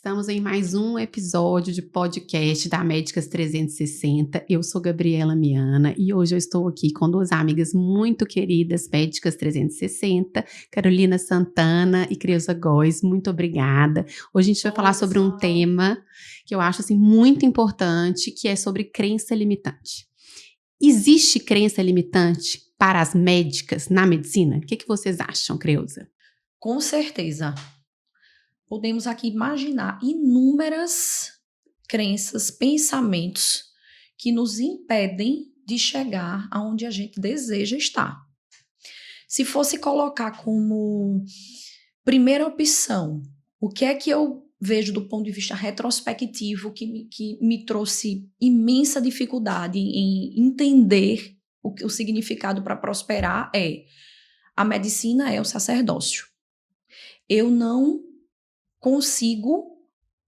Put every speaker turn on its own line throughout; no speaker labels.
Estamos em mais um episódio de podcast da Médicas 360. Eu sou Gabriela Miana e hoje eu estou aqui com duas amigas muito queridas, Médicas 360, Carolina Santana e Creuza Góes. Muito obrigada. Hoje a gente vai falar sobre um tema que eu acho assim, muito importante, que é sobre crença limitante. Existe crença limitante para as médicas na medicina? O que vocês acham, Creuza?
Com certeza. Podemos aqui imaginar inúmeras crenças, pensamentos que nos impedem de chegar aonde a gente deseja estar. Se fosse colocar como primeira opção, o que é que eu vejo do ponto de vista retrospectivo que me trouxe imensa dificuldade em entender o significado para prosperar a medicina é o sacerdócio. Eu não consigo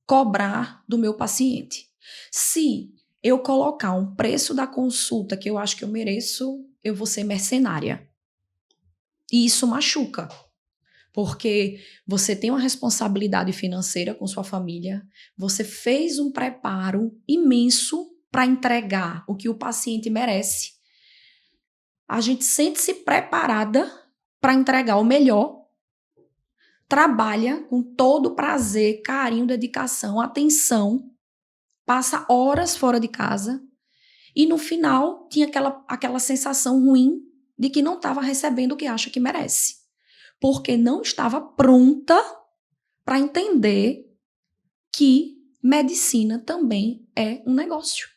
cobrar do meu paciente. Se eu colocar um preço da consulta que eu acho que eu mereço, eu vou ser mercenária. E isso machuca, porque você tem uma responsabilidade financeira com sua família, você fez um preparo imenso para entregar o que o paciente merece. A gente sente-se preparada para entregar o melhor, trabalha com todo prazer, carinho, dedicação, atenção, passa horas fora de casa e no final tinha aquela sensação ruim de que não estava recebendo o que acha que merece, porque não estava pronta para entender que medicina também é um negócio,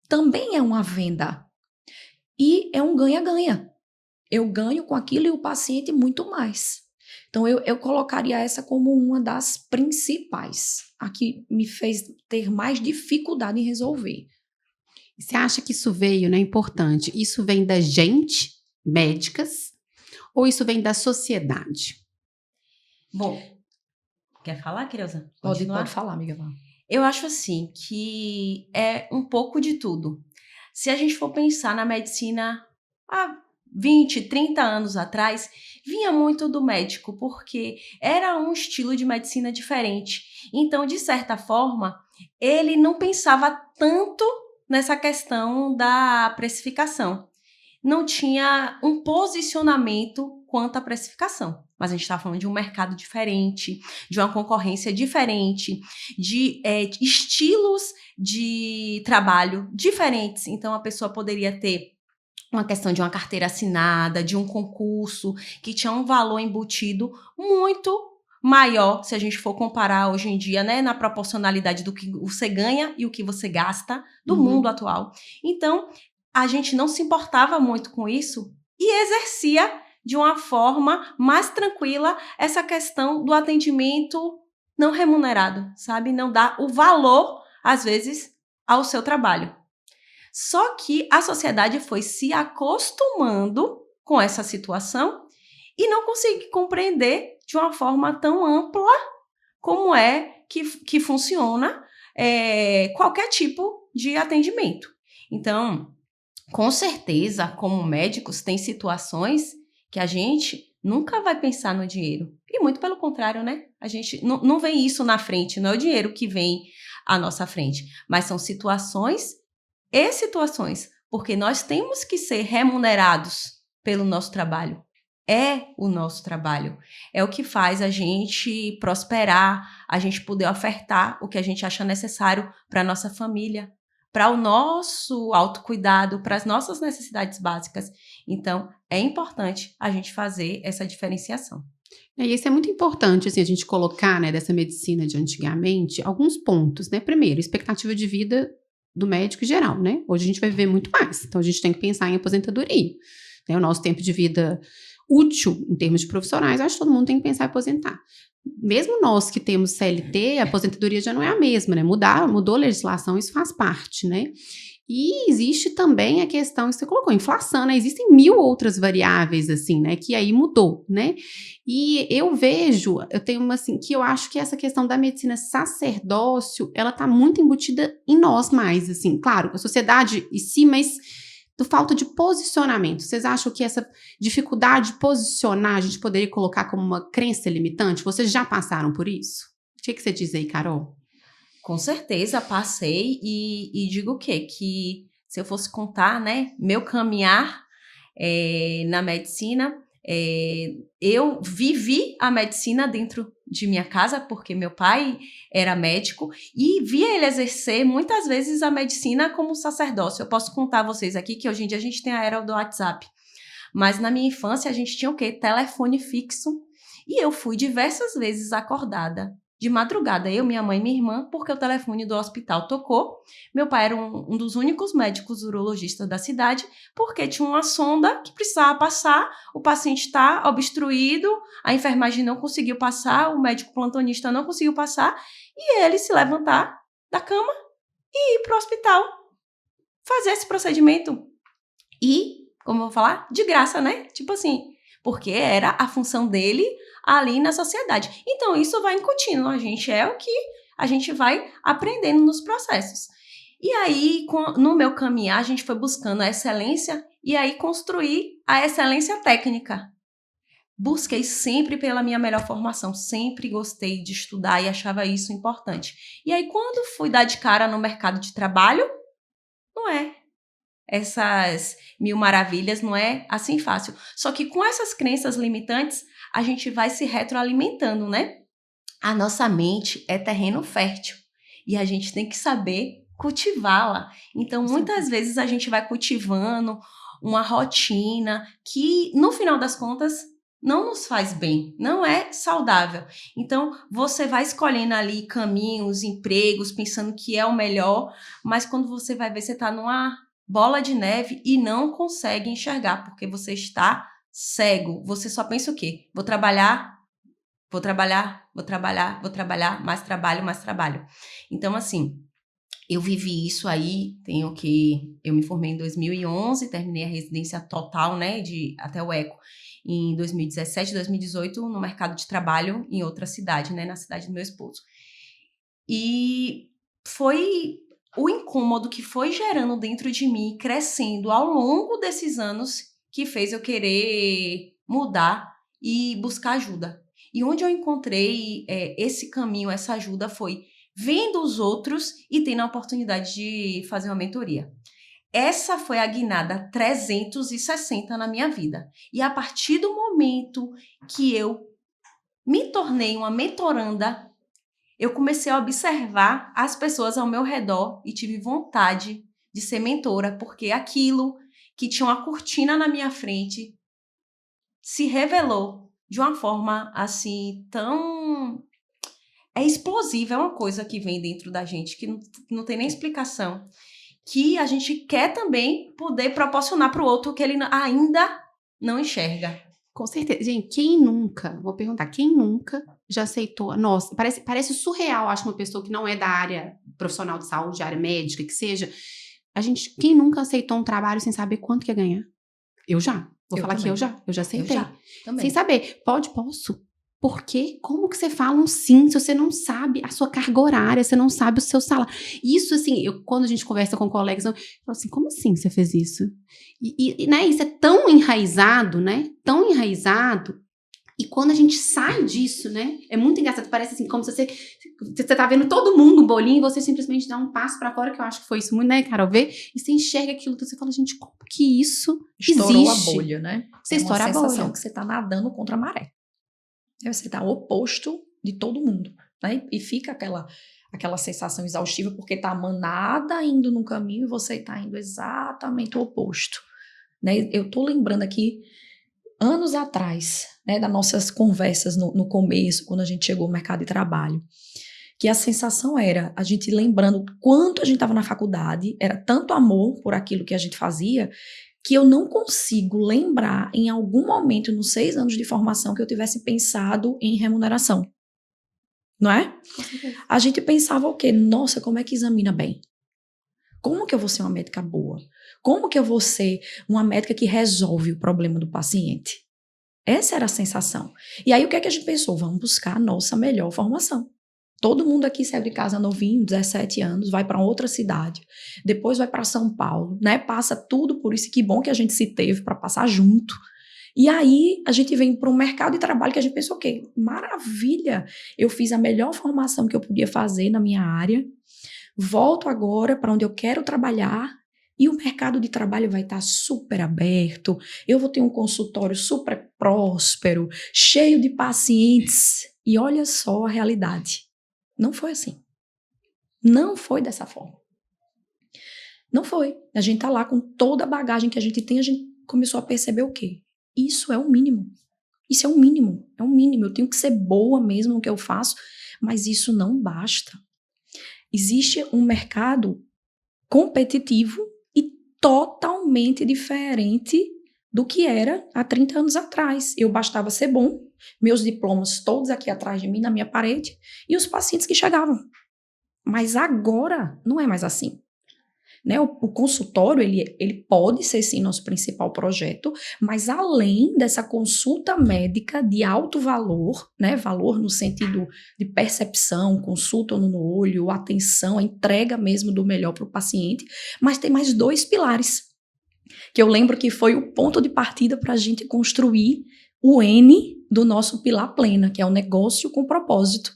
também é uma venda e é um ganha-ganha. Eu ganho com aquilo e o paciente muito mais. Então, eu colocaria essa como uma das principais, a que me fez ter mais dificuldade em resolver.
Você acha que isso veio, né, importante, isso vem da gente, médicas, ou isso vem da sociedade?
Bom, quer falar, Creuza?
Pode falar, amiga.
Eu acho assim, que é um pouco de tudo. Se a gente for pensar na medicina há 20, 30 anos atrás, vinha muito do médico, porque era um estilo de medicina diferente. Então, de certa forma, ele não pensava tanto nessa questão da precificação. Não tinha um posicionamento quanto à precificação. Mas a gente está falando de um mercado diferente, de uma concorrência diferente, de estilos de trabalho diferentes. Então, a pessoa poderia ter uma questão de uma carteira assinada, de um concurso, que tinha um valor embutido muito maior, se a gente for comparar hoje em dia, né, na proporcionalidade do que você ganha e o que você gasta do mundo atual. Então, a gente não se importava muito com isso e exercia de uma forma mais tranquila essa questão do atendimento não remunerado, sabe? Não dá o valor, às vezes, ao seu trabalho. Só que a sociedade foi se acostumando com essa situação e não consegue compreender de uma forma tão ampla como é que funciona qualquer tipo de atendimento. Então, com certeza, como médicos, tem situações que a gente nunca vai pensar no dinheiro. E muito pelo contrário, né? A gente não vê isso na frente, não é o dinheiro que vem à nossa frente, mas são situações e situações, porque nós temos que ser remunerados pelo nosso trabalho. É o nosso trabalho. É o que faz a gente prosperar, a gente poder ofertar o que a gente acha necessário para a nossa família, para o nosso autocuidado, para as nossas necessidades básicas. Então, é importante a gente fazer essa diferenciação.
E isso é muito importante, assim, a gente colocar, né, dessa medicina de antigamente, alguns pontos, né? Primeiro, expectativa de vida do médico em geral, né? Hoje a gente vai viver muito mais, então a gente tem que pensar em aposentadoria. Né? O nosso tempo de vida útil, em termos de profissionais, acho que todo mundo tem que pensar em aposentar. Mesmo nós que temos CLT, a aposentadoria já não é a mesma, né? Mudou a legislação, isso faz parte, né? E existe também a questão que você colocou, inflação, né? Existem 1000 outras variáveis, assim, né? Que aí mudou, né? E eu tenho uma, assim, que eu acho que essa questão da medicina sacerdócio, ela tá muito embutida em nós mais, assim. Claro, a sociedade em si, mas do falta de posicionamento. Vocês acham que essa dificuldade de posicionar a gente poderia colocar como uma crença limitante? Vocês já passaram por isso?
O
que você diz aí, Carol?
Com certeza, passei e digo o quê? Que se eu fosse contar, né, meu caminhar na medicina, eu vivi a medicina dentro de minha casa, porque meu pai era médico e via ele exercer muitas vezes a medicina como sacerdócio. Eu posso contar a vocês aqui que hoje em dia a gente tem a era do WhatsApp, mas na minha infância a gente tinha o quê? Telefone fixo, e eu fui diversas vezes acordada de madrugada, eu, minha mãe e minha irmã, porque o telefone do hospital tocou. Meu pai era um dos únicos médicos urologistas da cidade, porque tinha uma sonda que precisava passar, o paciente está obstruído, a enfermagem não conseguiu passar, o médico plantonista não conseguiu passar, e ele se levantar da cama e ir para o hospital fazer esse procedimento. E, como eu vou falar, de graça, né? Tipo assim, porque era a função dele ali na sociedade. Então, isso vai incutindo a gente, é o que a gente vai aprendendo nos processos. E aí, no meu caminhar, a gente foi buscando a excelência e aí construir a excelência técnica. Busquei sempre pela minha melhor formação, sempre gostei de estudar e achava isso importante. E aí, quando fui dar de cara no mercado de trabalho, não é essas mil maravilhas, não é assim fácil. Só que com essas crenças limitantes, a gente vai se retroalimentando, né? A nossa mente é terreno fértil e a gente tem que saber cultivá-la. Então, muitas vezes a gente vai cultivando uma rotina que, no final das contas, não nos faz bem, não é saudável. Então, você vai escolhendo ali caminhos, empregos, pensando que é o melhor, mas quando você vai ver, você está numa bola de neve e não consegue enxergar, porque você está cego. Você só pensa o quê? Vou trabalhar, mais trabalho. Então, assim, eu vivi isso aí, eu me formei em 2011, terminei a residência total, né, até o ECO, em 2017, 2018, no mercado de trabalho em outra cidade, né, na cidade do meu esposo. E foi o incômodo que foi gerando dentro de mim, crescendo ao longo desses anos, que fez eu querer mudar e buscar ajuda. E onde eu encontrei esse caminho, essa ajuda, foi vendo os outros e tendo a oportunidade de fazer uma mentoria. Essa foi a guinada 360 na minha vida. E a partir do momento que eu me tornei uma mentoranda, eu comecei a observar as pessoas ao meu redor e tive vontade de ser mentora, porque aquilo que tinha uma cortina na minha frente se revelou de uma forma assim tão explosiva, é uma coisa que vem dentro da gente que não tem nem explicação, que a gente quer também poder proporcionar para o outro que ele ainda não enxerga.
Com certeza. Gente, quem nunca já aceitou? Nossa, parece surreal, acho, uma pessoa que não é da área profissional de saúde, área médica, que seja. Quem nunca aceitou um trabalho sem saber quanto que ia ganhar? Eu já. Vou falar
também.
que eu já aceitei.
Eu já, também.
Sem saber. Posso? Por quê? Como que você fala um sim se você não sabe a sua carga horária, você não sabe o seu salário? Isso, assim, quando a gente conversa com colegas, eu falo assim, como assim você fez isso? Né, isso é tão enraizado, né? Tão enraizado. E quando a gente sai disso, né? É muito engraçado. Parece assim, como se você tá vendo todo mundo um bolinho e você simplesmente dá um passo pra fora, que eu acho que foi isso muito, né, Carol? Ver, e você enxerga aquilo, então você fala, gente, como que isso
Estourou
existe?
a bolha, né?
Você
é
estoura a
uma sensação
bolha.
que você tá nadando contra a maré. Você tá oposto de todo mundo, né? E fica aquela sensação exaustiva, porque tá a manada indo num caminho e você tá indo exatamente o oposto, né? Eu tô lembrando aqui, anos atrás, né, das nossas conversas no começo, quando a gente chegou ao mercado de trabalho, que a sensação era, a gente lembrando quanto a gente estava na faculdade, era tanto amor por aquilo que a gente fazia, que eu não consigo lembrar em algum momento, nos 6 anos de formação, que eu tivesse pensado em remuneração. Não é? A gente pensava o quê? Nossa, como é que examina bem? Como que eu vou ser uma médica boa? Como que eu vou ser uma médica que resolve o problema do paciente? Essa era a sensação. E aí o que é que a gente pensou? Vamos buscar a nossa melhor formação. Todo mundo aqui saiu de casa novinho, 17 anos, vai para outra cidade, depois vai para São Paulo, né? Passa tudo por isso, que bom que a gente se teve para passar junto. E aí, a gente vem para um mercado de trabalho que a gente pensa, ok, maravilha, eu fiz a melhor formação que eu podia fazer na minha área, volto agora para onde eu quero trabalhar e o mercado de trabalho vai estar super aberto, eu vou ter um consultório super próspero, cheio de pacientes. E olha só a realidade. Não foi assim. Não foi dessa forma. Não foi. A gente tá lá com toda a bagagem que a gente tem, a gente começou a perceber o quê? Isso é o mínimo. Isso é o mínimo. É o mínimo. Eu tenho que ser boa mesmo no que eu faço, mas isso não basta. Existe um mercado competitivo e totalmente diferente do que era há 30 anos atrás. Eu bastava ser bom, meus diplomas todos aqui atrás de mim, na minha parede, e os pacientes que chegavam. Mas agora não é mais assim. Né? O consultório, ele pode ser sim nosso principal projeto, mas além dessa consulta médica de alto valor, né? Valor no sentido de percepção, consulta no olho, atenção, a entrega mesmo do melhor para o paciente, mas tem mais 2 pilares, que eu lembro que foi o ponto de partida para a gente construir o N do nosso pilar plena, que é o negócio com propósito.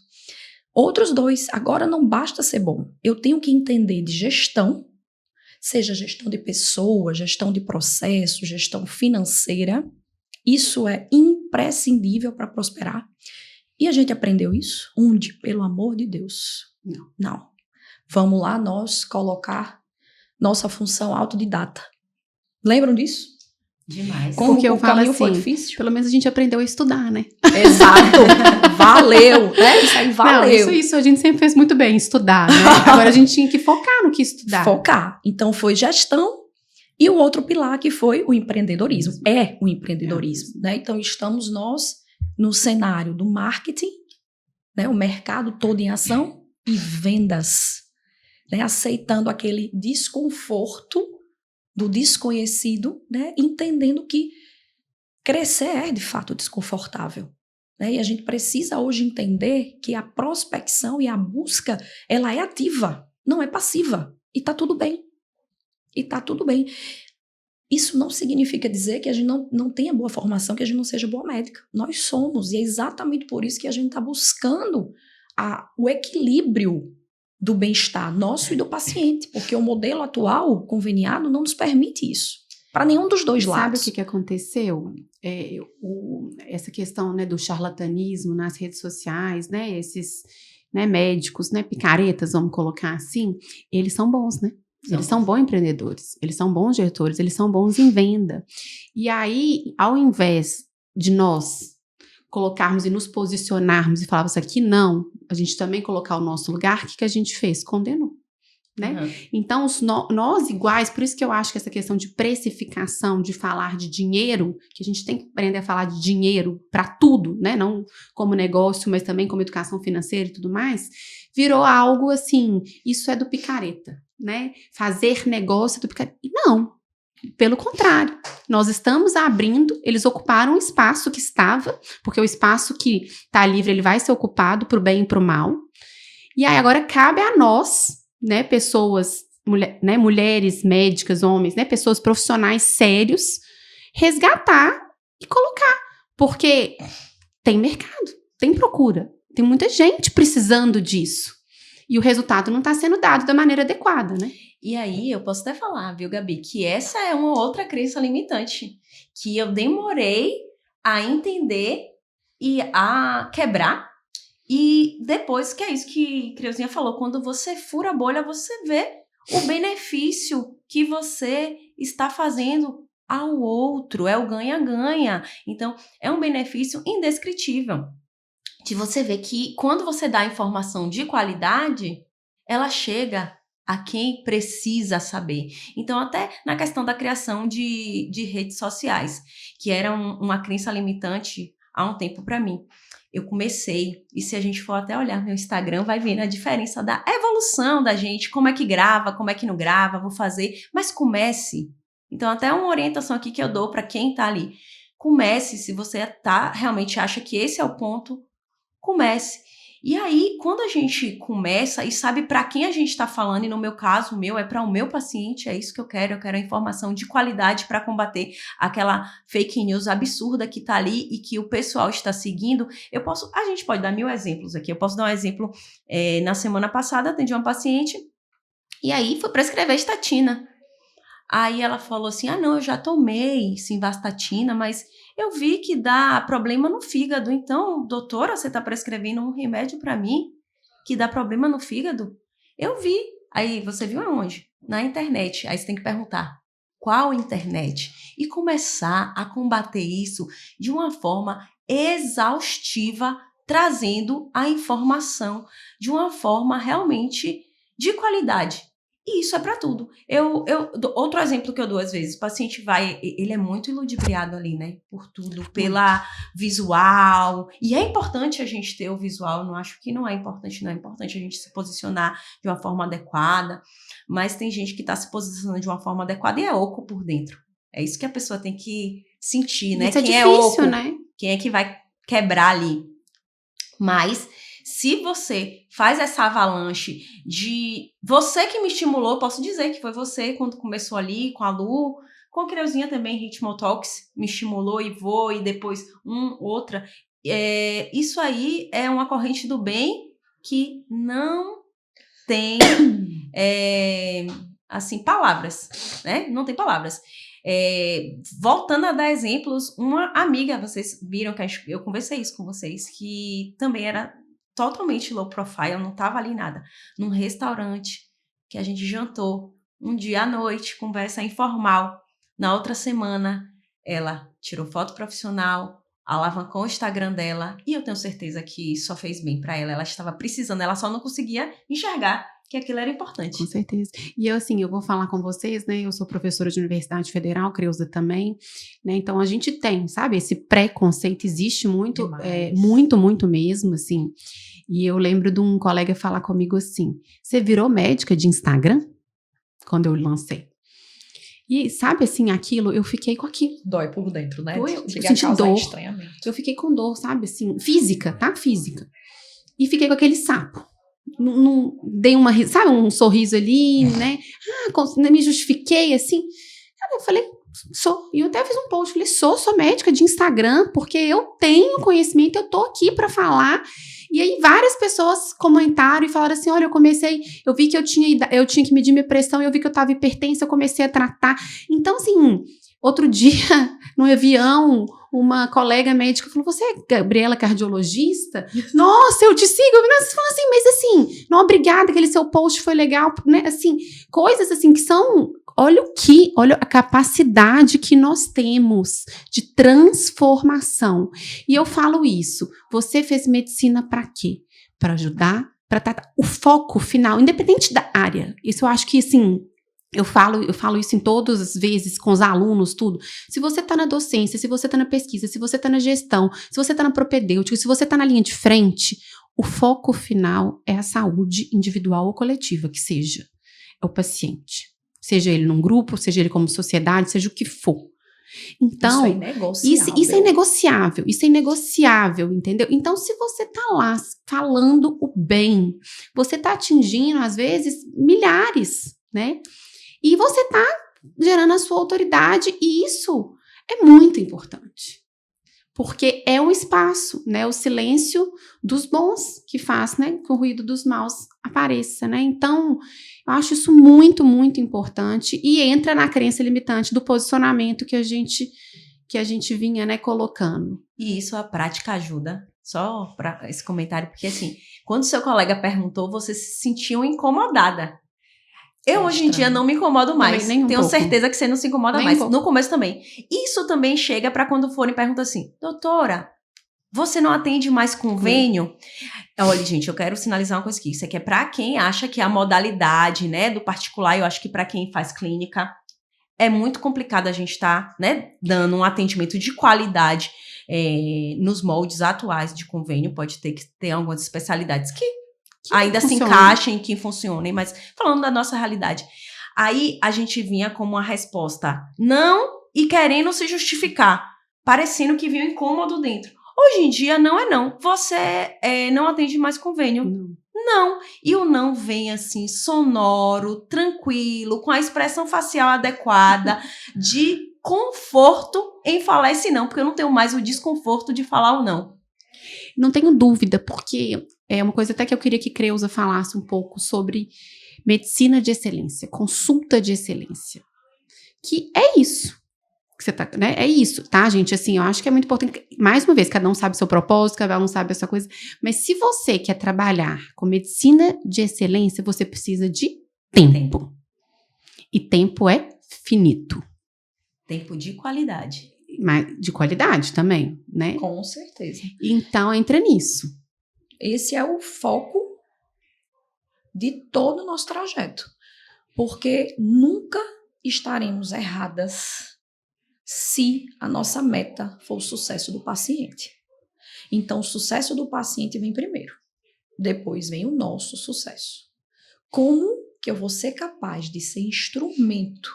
Outros 2, agora não basta ser bom, eu tenho que entender de gestão, seja gestão de pessoas, gestão de processo, gestão financeira. Isso é imprescindível para prosperar. E a gente aprendeu isso? Onde? Pelo amor de Deus. Não. Vamos lá nós colocar nossa função autodidata. Lembram disso?
Demais.
Como
Porque eu
o
falo
caminho
assim,
foi difícil?
pelo menos a gente aprendeu a estudar, né?
Exato. Valeu. Né? Isso aí valeu.
Não, isso a gente sempre fez muito bem, estudar, né? Agora a gente tinha que focar no que estudar.
Focar. Então foi gestão e o outro pilar que foi o empreendedorismo. É o empreendedorismo. Né? Então estamos nós no cenário do marketing, né? O mercado todo em ação e vendas. Né? Aceitando aquele desconforto do desconhecido, né? Entendendo que crescer é de fato desconfortável. Né? E a gente precisa hoje entender que a prospecção e a busca, ela é ativa, não é passiva. E tá tudo bem. E tá tudo bem. Isso não significa dizer que a gente não tenha boa formação, que a gente não seja boa médica. Nós somos, e é exatamente por isso que a gente está buscando o equilíbrio do bem-estar nosso e do paciente, porque o modelo atual, conveniado, não nos permite isso. Para nenhum dos dois lados.
Sabe o que aconteceu? Essa questão, né, do charlatanismo nas redes sociais, né, esses, né, médicos, né, picaretas, vamos colocar assim, eles são bons, né? Eles são bons empreendedores, eles são bons gestores, eles são bons em venda. E aí, ao invés de nós colocarmos e nos posicionarmos e falarmos aqui não, a gente também colocar o nosso lugar, o que a gente fez? Condenou. Né? Uhum. Então, nós iguais, por isso que eu acho que essa questão de precificação, de falar de dinheiro, que a gente tem que aprender a falar de dinheiro para tudo, né? Não como negócio, mas também como educação financeira e tudo mais, virou algo assim, isso é do picareta, né? Fazer negócio é do picareta. Não, pelo contrário, nós estamos abrindo, eles ocuparam um espaço que estava, porque o espaço que está livre, ele vai ser ocupado para o bem e para o mal, e aí agora cabe a nós, né, pessoas, né, mulheres, médicas, homens, né, pessoas profissionais sérios, resgatar e colocar, porque tem mercado, tem procura, tem muita gente precisando disso, e o resultado não está sendo dado da maneira adequada, né?
E aí, eu posso até falar, viu, Gabi, que essa é uma outra crença limitante, que eu demorei a entender e a quebrar. E depois, que é isso que Creuzinha falou, quando você fura a bolha, você vê o benefício que você está fazendo ao outro, é o ganha-ganha. Então, é um benefício indescritível de você ver que quando você dá informação de qualidade, ela chega a quem precisa saber. Então, até na questão da criação de redes sociais, que era uma crença limitante há um tempo para mim. Eu comecei, e se a gente for até olhar meu Instagram, vai ver a diferença da evolução da gente, como é que grava, como é que não grava, vou fazer, mas comece. Então, até uma orientação aqui que eu dou para quem tá ali. Comece, se você realmente acha que esse é o ponto, comece. E aí, quando a gente começa e sabe para quem a gente está falando, e no meu caso, é para o meu paciente, é isso que eu quero a informação de qualidade para combater aquela fake news absurda que está ali e que o pessoal está seguindo. A gente pode dar 1000 exemplos aqui. Eu posso dar um exemplo, na semana passada, atendi uma paciente, e aí foi prescrever estatina. Aí ela falou assim, não, eu já tomei simvastatina, mas eu vi que dá problema no fígado. Então, doutora, você está prescrevendo um remédio para mim que dá problema no fígado? Eu vi. Aí, você viu aonde? Na internet. Aí você tem que perguntar, qual internet? E começar a combater isso de uma forma exaustiva, trazendo a informação de uma forma realmente de qualidade. E isso é para tudo. Outro exemplo que eu dou às vezes, o paciente ele é muito iludibriado ali, né? Por tudo, pela visual. E é importante a gente ter o visual, não acho que não é importante a gente se posicionar de uma forma adequada, mas tem gente que está se posicionando de uma forma adequada e é oco por dentro. É isso que a pessoa tem que sentir, né?
Isso
Quem
é
difícil,
oco,
né? Quem é que vai quebrar ali? Mas se você faz essa avalanche de você que me estimulou, posso dizer que foi você quando começou ali com a Lu, com a Creuzinha também, Ritmo Talks, me estimulou e depois outra. Isso aí é uma corrente do bem que não tem assim, palavras, né? Não tem palavras. Voltando a dar exemplos, uma amiga, vocês viram que eu conversei isso com vocês, que também era totalmente low profile, não tava ali nada, num restaurante que a gente jantou um dia à noite, conversa informal. Na outra semana, ela tirou foto profissional, alavancou o Instagram dela, e eu tenho certeza que só fez bem para ela. Ela estava precisando, ela só não conseguia enxergar que aquilo era importante.
Com certeza. E eu vou falar com vocês, né? Eu sou professora de Universidade Federal, Creuza também, né? Então, a gente tem, sabe? Esse preconceito existe muito, muito mesmo, assim. E eu lembro de um colega falar comigo assim, você virou médica de Instagram? Quando eu lancei. E sabe, assim, aquilo, eu fiquei com aquilo.
Dói por dentro, né?
Eu senti dor. Eu fiquei com dor, sabe, assim, física, tá? Física. E fiquei com aquele sapo. Não dei sabe, um sorriso ali, né? Me justifiquei, assim. Eu falei, sou. E eu até fiz um post, falei, sou médica de Instagram, porque eu tenho conhecimento, eu tô aqui pra falar. E aí várias pessoas comentaram e falaram assim, olha, eu vi que eu tinha que medir minha pressão, eu vi que eu tava hipertensa, eu comecei a tratar. Então, assim, outro dia, no avião, uma colega médica falou, você é Gabriela, cardiologista? Nossa, eu te sigo. Você falou assim, mas assim, não, obrigada, aquele seu post foi legal, né? Assim, coisas assim que são, olha a capacidade que nós temos de transformação. E eu falo isso, você fez medicina para quê? Para ajudar, para tratar. O foco final, independente da área, isso eu acho que, assim, eu falo isso em todas as vezes com os alunos, tudo. Se você está na docência, se você está na pesquisa, se você está na gestão, se você está na propedêutica, se você está na linha de frente, o foco final é a saúde individual ou coletiva, que seja. É o paciente. Seja ele num grupo, seja ele como sociedade, seja o que for. Então, isso é inegociável. Isso é inegociável, entendeu? Então, se você tá lá falando o bem, você tá atingindo, às vezes, milhares, né? E você tá gerando a sua autoridade, e isso é muito importante. Porque é um espaço, né? O silêncio dos bons que faz, né? Que o ruído dos maus apareça, né? Então, eu acho isso muito, muito importante, e entra na crença limitante do posicionamento que a gente vinha, né, colocando.
E isso a prática ajuda, só para esse comentário, porque assim, quando seu colega perguntou, você se sentiu incomodada. Eu hoje em dia não me incomodo mais.
Nem
Tenho certeza que você não se incomoda mais. No começo também. Isso também chega para quando forem perguntar assim, doutora, você não atende mais convênio? Olha, gente, eu quero sinalizar uma coisa aqui. Isso aqui é para quem acha que a modalidade, né, do particular, eu acho que para quem faz clínica, é muito complicado a gente estar, né, dando um atendimento de qualidade nos moldes atuais de convênio. Pode ter que ter algumas especialidades que ainda se encaixem, que funcionem, mas falando da nossa realidade. Aí a gente vinha com uma resposta não e querendo se justificar, parecendo que vinha um incômodo dentro. Hoje em dia, não é não. Você não atende mais convênio. Não. E o não vem assim, sonoro, tranquilo, com a expressão facial adequada, de conforto em falar esse não, porque eu não tenho mais o desconforto de falar o não.
Não tenho dúvida, porque é uma coisa até que eu queria que Creuza falasse um pouco sobre medicina de excelência, consulta de excelência. Que é isso. Que você tá, né? É isso, tá, gente? Assim, eu acho que é muito importante. Mais uma vez, cada um sabe o seu propósito, cada um sabe a sua coisa. Mas se você quer trabalhar com medicina de excelência, você precisa de tempo. E tempo é finito.
Tempo de qualidade.
Mas de qualidade também, né?
Com certeza.
Então, entra nisso.
Esse é o foco de todo o nosso trajeto. Porque nunca estaremos erradas se a nossa meta for o sucesso do paciente. Então, o sucesso do paciente vem primeiro. Depois vem o nosso sucesso. Como que eu vou ser capaz de ser instrumento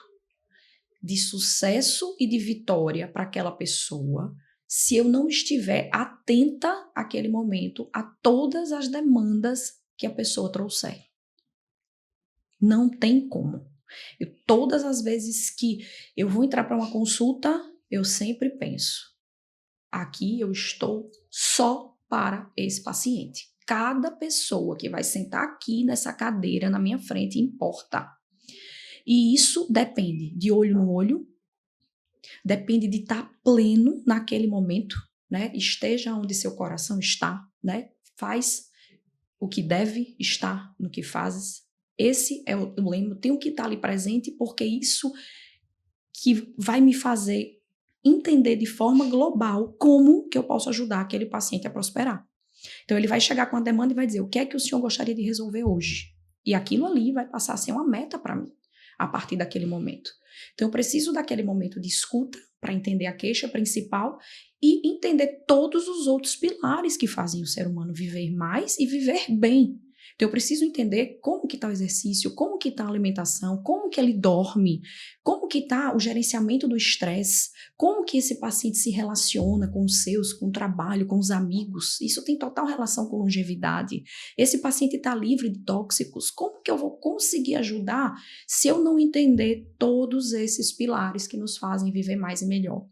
de sucesso e de vitória para aquela pessoa se eu não estiver atenta àquele momento a todas as demandas que a pessoa trouxer? Não tem como. Todas as vezes que eu vou entrar para uma consulta, eu sempre penso, aqui eu estou só para esse paciente. Cada pessoa que vai sentar aqui nessa cadeira na minha frente importa. E isso depende de olho no olho, depende de estar pleno naquele momento, né? Esteja onde seu coração está, né? Faz o que deve estar no que fazes. Esse é o lema, eu tenho que estar ali presente, porque isso que vai me fazer entender de forma global como que eu posso ajudar aquele paciente a prosperar. Então ele vai chegar com a demanda e vai dizer, o que é que o senhor gostaria de resolver hoje? E aquilo ali vai passar a ser uma meta para mim, a partir daquele momento. Então eu preciso daquele momento de escuta para entender a queixa principal e entender todos os outros pilares que fazem o ser humano viver mais e viver bem. Então eu preciso entender como que está o exercício, como que está a alimentação, como que ele dorme, como que está o gerenciamento do estresse, como que esse paciente se relaciona com os seus, com o trabalho, com os amigos. Isso tem total relação com longevidade. Esse paciente está livre de tóxicos. Como que eu vou conseguir ajudar se eu não entender todos esses pilares que nos fazem viver mais e melhor?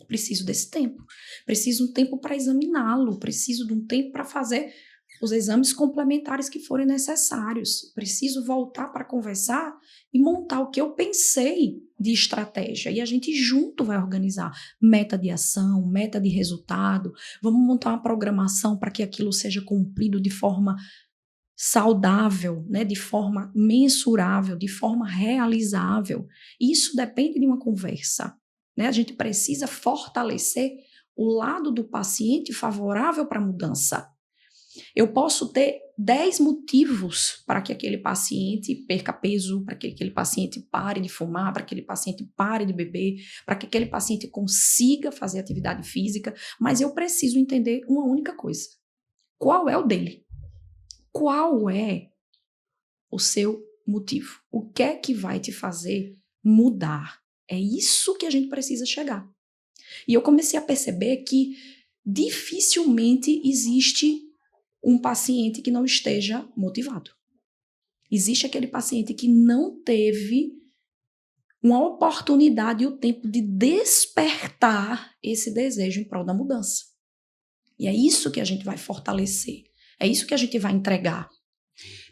Preciso desse tempo. Preciso de um tempo para examiná-lo. Preciso de um tempo para fazer os exames complementares que forem necessários. Preciso voltar para conversar e montar o que eu pensei de estratégia. E a gente junto vai organizar meta de ação, meta de resultado. Vamos montar uma programação para que aquilo seja cumprido de forma saudável, né? De forma mensurável, de forma realizável. Isso depende de uma conversa, né? A gente precisa fortalecer o lado do paciente favorável para a mudança. Eu posso ter 10 motivos para que aquele paciente perca peso, para que aquele paciente pare de fumar, para que aquele paciente pare de beber, para que aquele paciente consiga fazer atividade física, mas eu preciso entender uma única coisa. Qual é o dele? Qual é o seu motivo? O que é que vai te fazer mudar? É isso que a gente precisa chegar. E eu comecei a perceber que dificilmente existe um paciente que não esteja motivado. Existe aquele paciente que não teve uma oportunidade e o tempo de despertar esse desejo em prol da mudança. E é isso que a gente vai fortalecer. É isso que a gente vai entregar.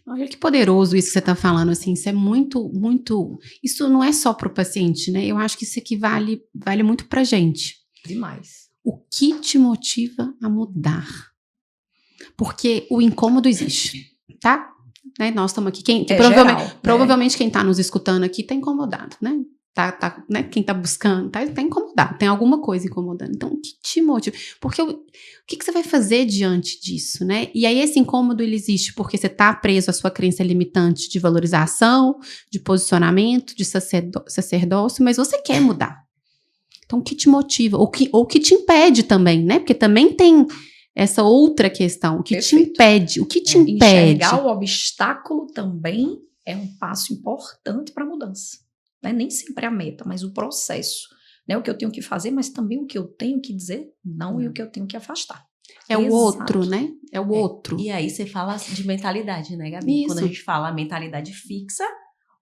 Olha que poderoso isso que você está falando, assim, isso é muito, muito... Isso não é só para o paciente, né? Eu acho que isso aqui vale muito para a gente.
Demais.
O que te motiva a mudar? Porque o incômodo existe, tá? Né? Nós estamos aqui, provavelmente quem está nos escutando aqui está incomodado, né? Né? Quem está buscando tá incomodado, tem alguma coisa incomodando. Então, o que te motiva? Porque o que você vai fazer diante disso, né? E aí esse incômodo ele existe porque você está preso à sua crença limitante de valorização, de posicionamento, de sacerdócio, mas você quer mudar. Então, o que te motiva? Ou que te impede também, né? Porque também tem essa outra questão, o que te impede? O que te impede?
Enxergar o obstáculo também é um passo importante para a mudança. Não é nem sempre a meta, mas o processo né? O que eu tenho que fazer, mas também o que eu tenho que dizer não e o que eu tenho que afastar.
É o
Exato.
outro, né? É o outro.
E aí você fala de mentalidade, né, Gabi?
Isso.
Quando a gente fala mentalidade fixa,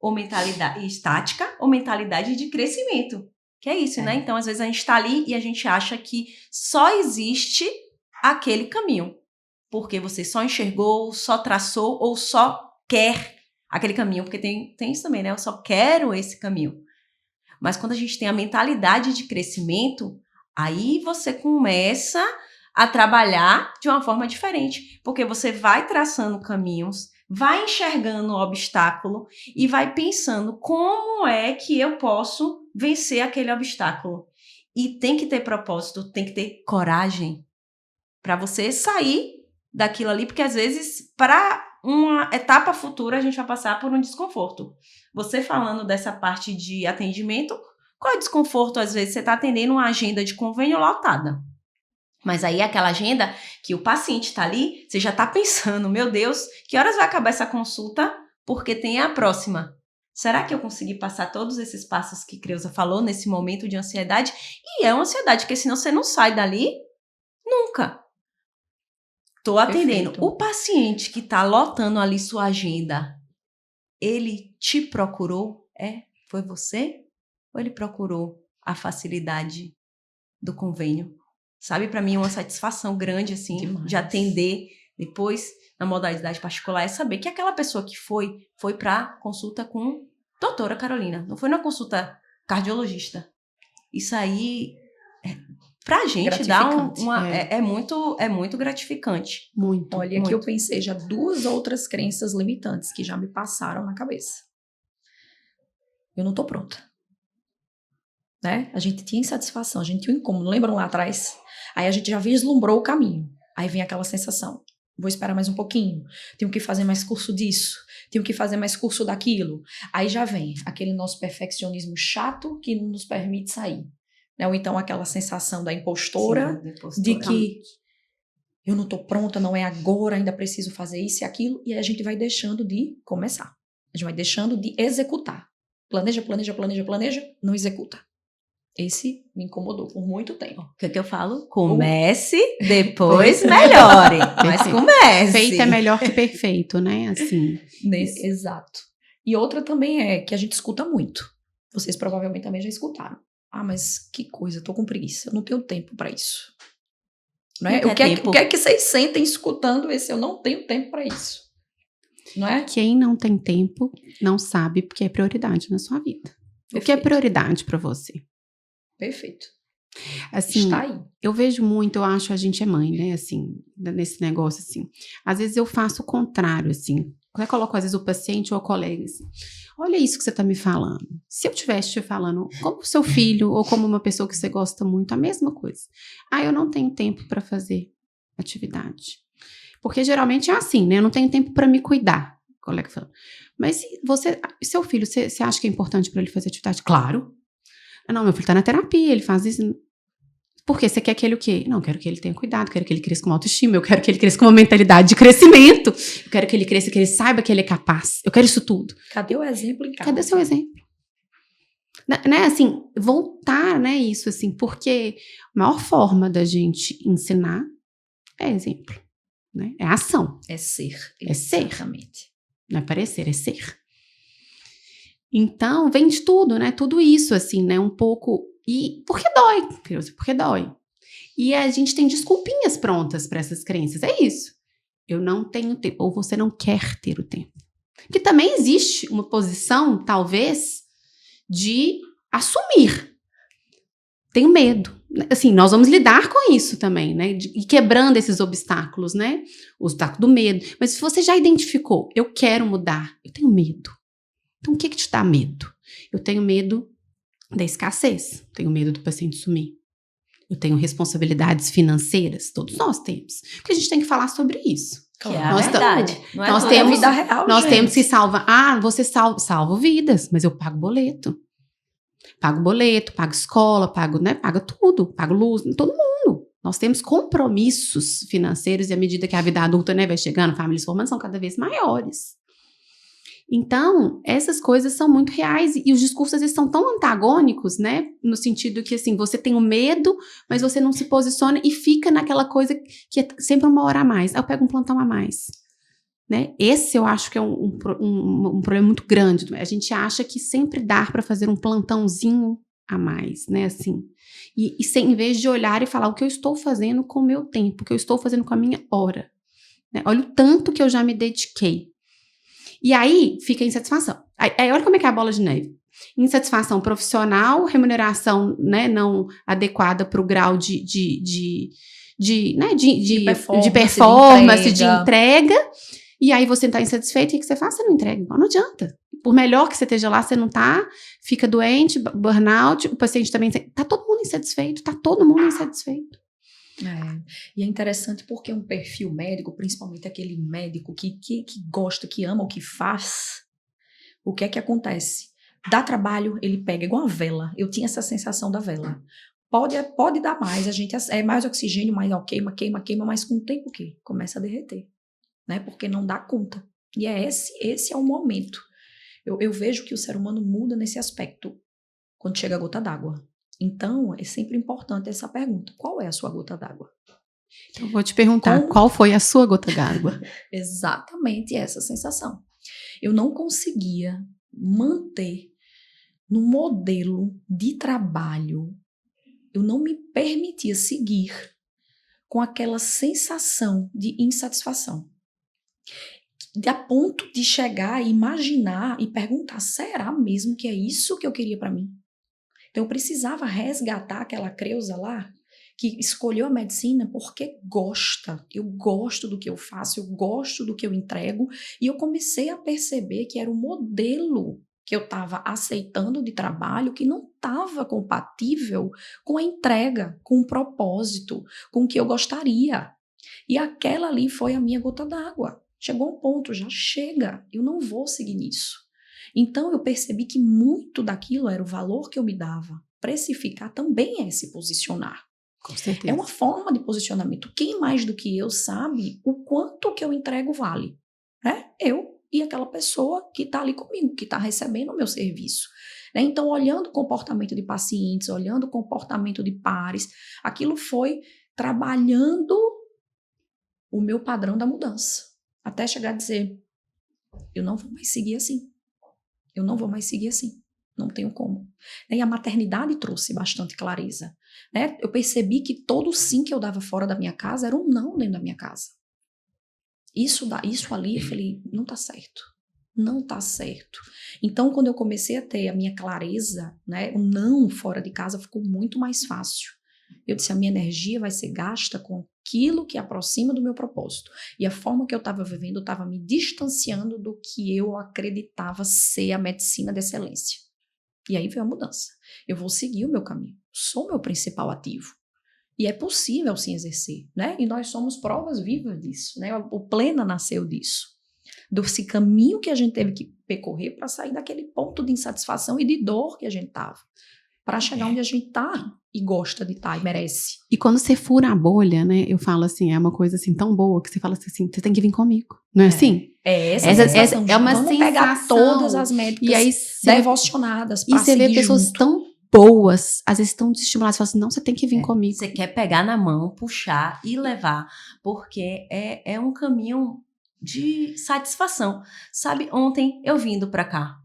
ou mentalidade estática, ou mentalidade de crescimento. Que é isso, né? Então, às vezes a gente tá ali e a gente acha que só existe aquele caminho. Porque você só enxergou, só traçou, ou só quer aquele caminho. Porque tem isso também, né? Eu só quero esse caminho. Mas quando a gente tem a mentalidade de crescimento, aí você começa a trabalhar de uma forma diferente. Porque você vai traçando caminhos, vai enxergando o obstáculo e vai pensando como é que eu posso vencer aquele obstáculo. E tem que ter propósito, tem que ter coragem para você sair daquilo ali, porque às vezes, para uma etapa futura, a gente vai passar por um desconforto. Você falando dessa parte de atendimento, qual é o desconforto? Às vezes você está atendendo uma agenda de convênio lotada. Mas aí aquela agenda que o paciente está ali, você já está pensando, meu Deus, que horas vai acabar essa consulta? Porque tem a próxima. Será que eu consegui passar todos esses passos que Creuza falou nesse momento de ansiedade? E é uma ansiedade, porque senão você não sai dali nunca. Estou atendendo.
Perfeito.
O paciente que está lotando ali sua agenda, ele te procurou? Foi você? Ou ele procurou a facilidade do convênio? Sabe, para mim é uma satisfação grande, assim,
Demais.
de atender depois na modalidade particular, é saber que aquela pessoa que foi para consulta com doutora Carolina, não foi na consulta cardiologista. Isso aí, pra gente, dá é muito gratificante.
Muito.
Olha,
muito.
que eu pensei já 2 outras crenças limitantes que já me passaram na cabeça. Eu não tô pronta. Né? A gente tinha insatisfação, a gente tinha um incômodo, lembram lá atrás? Aí a gente já vislumbrou o caminho. Aí vem aquela sensação, vou esperar mais um pouquinho, tenho que fazer mais curso disso, tenho que fazer mais curso daquilo. Aí já vem aquele nosso perfeccionismo chato que não nos permite sair. Né? Ou então aquela sensação da impostora, de que eu não tô pronta, não é agora, ainda preciso fazer isso e aquilo, e aí a gente vai deixando de começar. A gente vai deixando de executar. Planeja, não executa. Esse me incomodou por muito tempo.
O que eu falo? Comece, depois melhore. Mas comece.
Feito é melhor que perfeito, né? Assim.
Exato. E outra também é que a gente escuta muito. Vocês provavelmente também já escutaram. Ah, mas que coisa, eu tô com preguiça. Eu não tenho tempo pra isso. Não é? O que é que vocês sentem escutando esse? Eu não tenho tempo pra isso. Não é?
Quem não tem tempo não sabe porque é prioridade na sua vida. Perfeito. O que é prioridade pra você?
Perfeito.
Assim,
está aí.
Eu vejo muito, eu acho, a gente é mãe, né, assim, nesse negócio, assim. Às vezes eu faço o contrário, assim. Eu coloco, às vezes, o paciente ou o colega, assim. Olha isso que você tá me falando. Se eu estivesse te falando como seu filho ou como uma pessoa que você gosta muito, a mesma coisa. Ah, eu não tenho tempo para fazer atividade. Porque geralmente é assim, né? Eu não tenho tempo para me cuidar. O colega fala. Mas seu filho, você acha que é importante para ele fazer atividade? Claro. Não, meu filho tá na terapia, ele faz isso. Por quê? Você quer que ele o quê? Não, eu quero que ele tenha cuidado, quero que ele cresça com autoestima, eu quero que ele cresça com uma mentalidade de crescimento, eu quero que ele cresça, que ele saiba que ele é capaz, eu quero isso tudo.
Cadê o exemplo em casa?
Cadê seu exemplo? Né, assim, voltar, né, isso, assim, porque a maior forma da gente ensinar é exemplo, né? É ação.
É ser.
É ser.
Exatamente.
Não é parecer, é ser. Então, vem de tudo, né? Tudo isso, assim, né? Um pouco... E porque dói, porque dói. E a gente tem desculpinhas prontas para essas crenças. É isso. Eu não tenho tempo. Ou você não quer ter o tempo. Porque também existe uma posição, talvez, de assumir. Tenho medo. Assim, nós vamos lidar com isso também, né? E quebrando esses obstáculos, né? O obstáculo do medo. Mas se você já identificou, eu quero mudar, eu tenho medo. Então, o que te dá medo? Eu tenho medo da escassez. Tenho medo do paciente sumir. Eu tenho responsabilidades financeiras. Todos nós temos. Porque a gente tem que falar sobre isso.
Que é a verdade.
Nós
temos vida real,
nós
gente.
temos que salvar. Ah, você salva vidas, mas eu pago boleto. Pago boleto, pago escola, pago, né? Paga tudo. Pago luz, todo mundo. Nós temos compromissos financeiros e à medida que a vida adulta, né, vai chegando, famílias formando, são cada vez maiores. Então, essas coisas são muito reais e os discursos às vezes são tão antagônicos, né? No sentido que, assim, você tem o medo, mas você não se posiciona e fica naquela coisa que é sempre uma hora a mais. Aí eu pego um plantão a mais, né? Esse eu acho que é um problema muito grande. A gente acha que sempre dá para fazer um plantãozinho a mais, né? Assim, em vez de olhar e falar o que eu estou fazendo com o meu tempo, o que eu estou fazendo com a minha hora, né? Olha o tanto que eu já me dediquei. E aí fica a insatisfação. Aí olha como é que é a bola de neve. Insatisfação profissional, remuneração, né, não adequada para o grau de performance, de entrega. E aí você está insatisfeito, o que você faz? Você não entrega. Não adianta. Por melhor que você esteja lá, você não tá, fica doente, burnout, o paciente também... Tá todo mundo insatisfeito, tá todo mundo insatisfeito.
E é interessante porque um perfil médico, principalmente aquele médico que gosta, que ama o que faz, o que é que acontece? Dá trabalho, ele pega igual a vela. Eu tinha essa sensação da vela. Pode dar mais, a gente é mais oxigênio, mais queima, mas com o tempo o quê? Começa a derreter, né? Porque não dá conta. E esse é o momento. Eu vejo que o ser humano muda nesse aspecto quando chega a gota d'água. Então, é sempre importante essa pergunta. Qual é a sua gota d'água?
Então, vou te perguntar, qual foi a sua gota d'água?
Exatamente essa sensação. Eu não conseguia manter no modelo de trabalho, eu não me permitia seguir com aquela sensação de insatisfação. A ponto de chegar e imaginar e perguntar, será mesmo que é isso que eu queria para mim? Então, eu precisava resgatar aquela Creuza lá, que escolheu a medicina porque gosta. Eu gosto do que eu faço, eu gosto do que eu entrego. E eu comecei a perceber que era o modelo que eu estava aceitando de trabalho que não estava compatível com a entrega, com o propósito, com o que eu gostaria. E aquela ali foi a minha gota d'água. Chegou um ponto, já chega, eu não vou seguir nisso. Então, eu percebi que muito daquilo era o valor que eu me dava. Precificar também é se posicionar.
Com certeza.
É uma forma de posicionamento. Quem mais do que eu sabe o quanto que eu entrego vale? Eu e aquela pessoa que está ali comigo, que está recebendo o meu serviço. Então, olhando o comportamento de pacientes, olhando o comportamento de pares, aquilo foi trabalhando o meu padrão da mudança. Até chegar a dizer, eu não vou mais seguir assim. Eu não vou mais seguir assim. Não tenho como. E a maternidade trouxe bastante clareza. Né? Eu percebi que todo sim que eu dava fora da minha casa era um não dentro da minha casa. Isso ali, eu falei, não tá certo. Não tá certo. Então, quando eu comecei a ter a minha clareza, né, o não fora de casa ficou muito mais fácil. Eu disse, a minha energia vai ser gasta com aquilo que aproxima do meu propósito. E a forma que eu estava vivendo, eu estava me distanciando do que eu acreditava ser a medicina de excelência. E aí veio a mudança. Eu vou seguir o meu caminho. Sou meu principal ativo. E é possível sim exercer, né? E nós somos provas vivas disso, né? O Plena nasceu disso. Desse caminho que a gente teve que percorrer para sair daquele ponto de insatisfação e de dor que a gente estava. Para chegar onde a gente tá e gosta de estar e merece.
E quando você fura a bolha, né, eu falo assim, é uma coisa assim tão boa que você fala assim, você tem que vir comigo, não é assim?
Essa sensação.
É uma
vamos
sensação.
Pegar todas as médicas
e aí
devocionadas para
E você vê pessoas
junto.
tão boas, às vezes tão desestimuladas, você fala assim, não, você tem que vir comigo.
Você quer pegar na mão, puxar e levar, porque é um caminho de satisfação. Sabe, ontem eu vindo pra cá,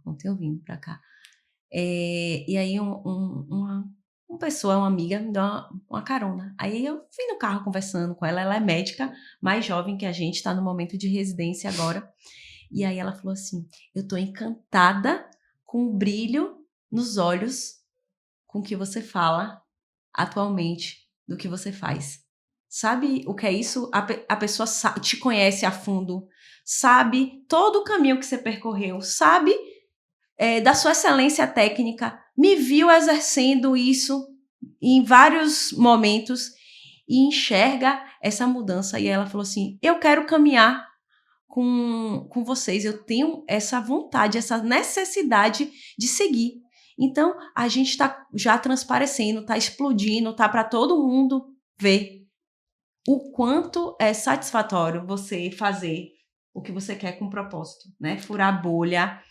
e aí uma pessoa, uma amiga, me deu uma carona. Aí eu fui no carro conversando com ela é médica, mais jovem que a gente, está no momento de residência agora. E aí ela falou assim, eu tô encantada com o brilho nos olhos com o que você fala atualmente, do que você faz. Sabe o que é isso? A pessoa te conhece a fundo, sabe todo o caminho que você percorreu, sabe da sua excelência técnica, me viu exercendo isso em vários momentos e enxerga essa mudança. E ela falou assim, eu quero caminhar com vocês, eu tenho essa vontade, essa necessidade de seguir. Então, a gente está já transparecendo, está explodindo, está para todo mundo ver o quanto é satisfatório você fazer o que você quer com propósito, né? Furar a bolha,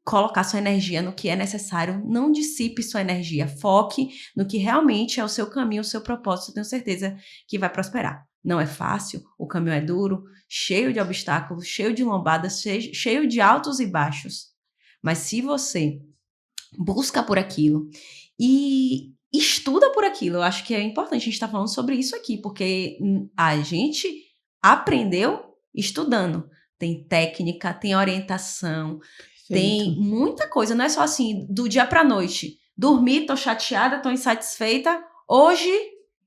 colocar sua energia no que é necessário, não dissipe sua energia, foque no que realmente é o seu caminho, o seu propósito, tenho certeza que vai prosperar. Não é fácil, o caminho é duro, cheio de obstáculos, cheio de lombadas, cheio de altos e baixos. Mas se você busca por aquilo e estuda por aquilo, eu acho que é importante a gente estar falando sobre isso aqui, porque a gente aprendeu estudando. Tem técnica, tem orientação, tem muita coisa, não é só assim, do dia pra noite. Dormi, tô chateada, tô insatisfeita, hoje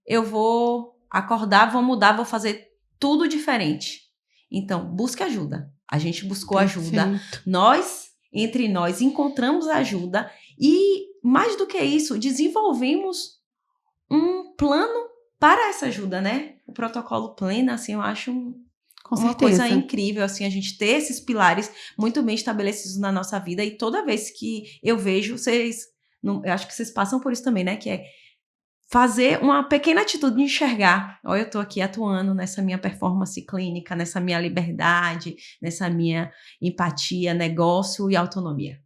eu vou acordar, vou mudar, vou fazer tudo diferente. Então, busque ajuda. A gente buscou ajuda. Entre nós, encontramos ajuda e, mais do que isso, desenvolvemos um plano para essa ajuda, né? O protocolo Plena, assim, eu acho uma coisa incrível, assim, a gente ter esses pilares muito bem estabelecidos na nossa vida e toda vez que eu vejo, eu acho que vocês passam por isso também, né? Que é fazer uma pequena atitude de enxergar. Olha, eu tô aqui atuando nessa minha performance clínica, nessa minha liberdade, nessa minha empatia, negócio e autonomia.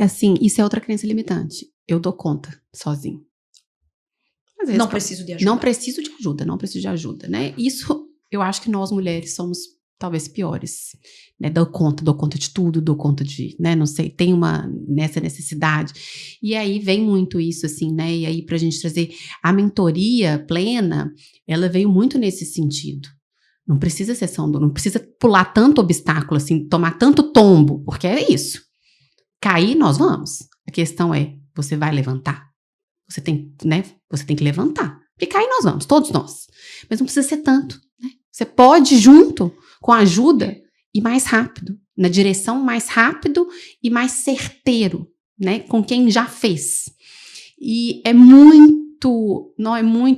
Assim, isso é outra crença limitante. Eu dou conta sozinho. Às vezes,
não preciso de ajuda.
Não preciso de ajuda, né? Isso, eu acho que nós mulheres somos talvez piores, né? Dou conta de tudo, dou conta de, né? Não sei, tem nessa necessidade. E aí vem muito isso, assim, né? E aí pra gente trazer a mentoria plena, ela veio muito nesse sentido. Não precisa ser não precisa pular tanto obstáculo, assim, tomar tanto tombo, porque é isso. Cair, nós vamos. A questão é, você vai levantar? Você tem que levantar. Porque cair nós vamos, todos nós. Mas não precisa ser tanto, né? Você pode, junto com a ajuda, ir mais rápido, na direção mais rápido e mais certeiro, né? Com quem já fez. E é muito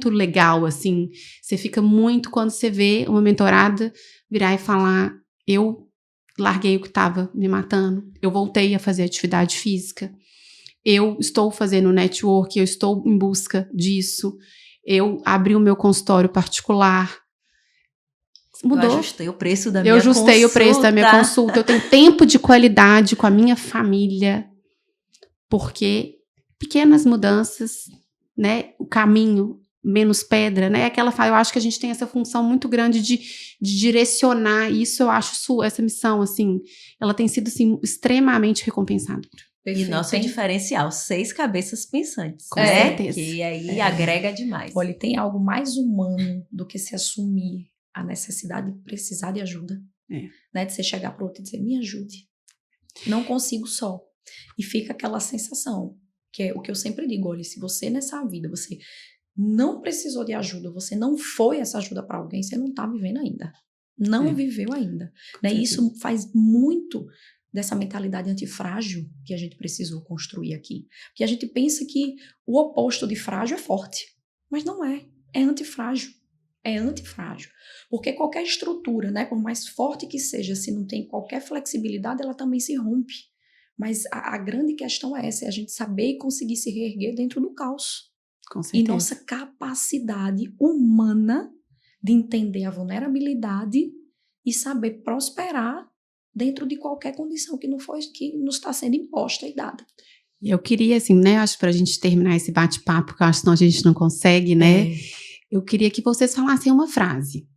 legal, assim, você fica muito quando você vê uma mentorada virar e falar, eu larguei o que estava me matando, eu voltei a fazer atividade física, eu estou fazendo network, eu estou em busca disso, eu abri o meu consultório particular, mudou. Eu ajustei o preço da minha consulta. Eu tenho tempo de qualidade com a minha família, porque pequenas mudanças, né? O caminho, menos pedra, né? Eu acho que a gente tem essa função muito grande de direcionar isso. Eu acho essa missão, assim, ela tem sido, assim, extremamente recompensada.
Perfeito. E nosso diferencial, 6 cabeças pensantes.
Com certeza.
Que aí agrega demais.
Olha, tem algo mais humano do que se assumir a necessidade de precisar de ajuda. Né? De você chegar para o outro e dizer, me ajude. Não consigo só. E fica aquela sensação, que é o que eu sempre digo, olha, se você nessa vida, você não precisou de ajuda, você não foi essa ajuda para alguém, você não está vivendo ainda. Não viveu ainda. Né? E isso faz muito dessa mentalidade antifrágil que a gente precisou construir aqui. Porque a gente pensa que o oposto de frágil é forte. Mas não é. É antifrágil. É antifrágil. Porque qualquer estrutura, né, por mais forte que seja, se não tem qualquer flexibilidade, ela também se rompe. Mas a grande questão é essa, é a gente saber e conseguir se reerguer dentro do caos.
Com certeza.
E nossa capacidade humana de entender a vulnerabilidade e saber prosperar dentro de qualquer condição que nos está sendo imposta e dada.
Eu queria, assim, né, acho pra gente terminar esse bate-papo, que eu acho que senão a gente não consegue, né? Eu queria que vocês falassem uma frase,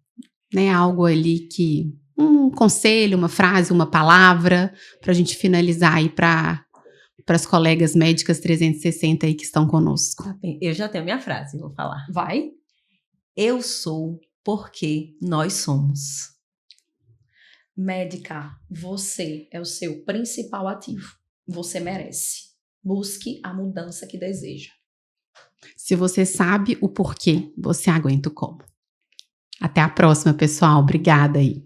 né? Algo ali um conselho, uma frase, uma palavra, pra gente finalizar aí para as colegas médicas 360 aí que estão conosco.
Eu já tenho minha frase, vou falar.
Vai?
Eu sou porque nós somos.
Médica, você é o seu principal ativo. Você merece. Busque a mudança que deseja.
Se você sabe o porquê, você aguenta o como. Até a próxima, pessoal. Obrigada aí.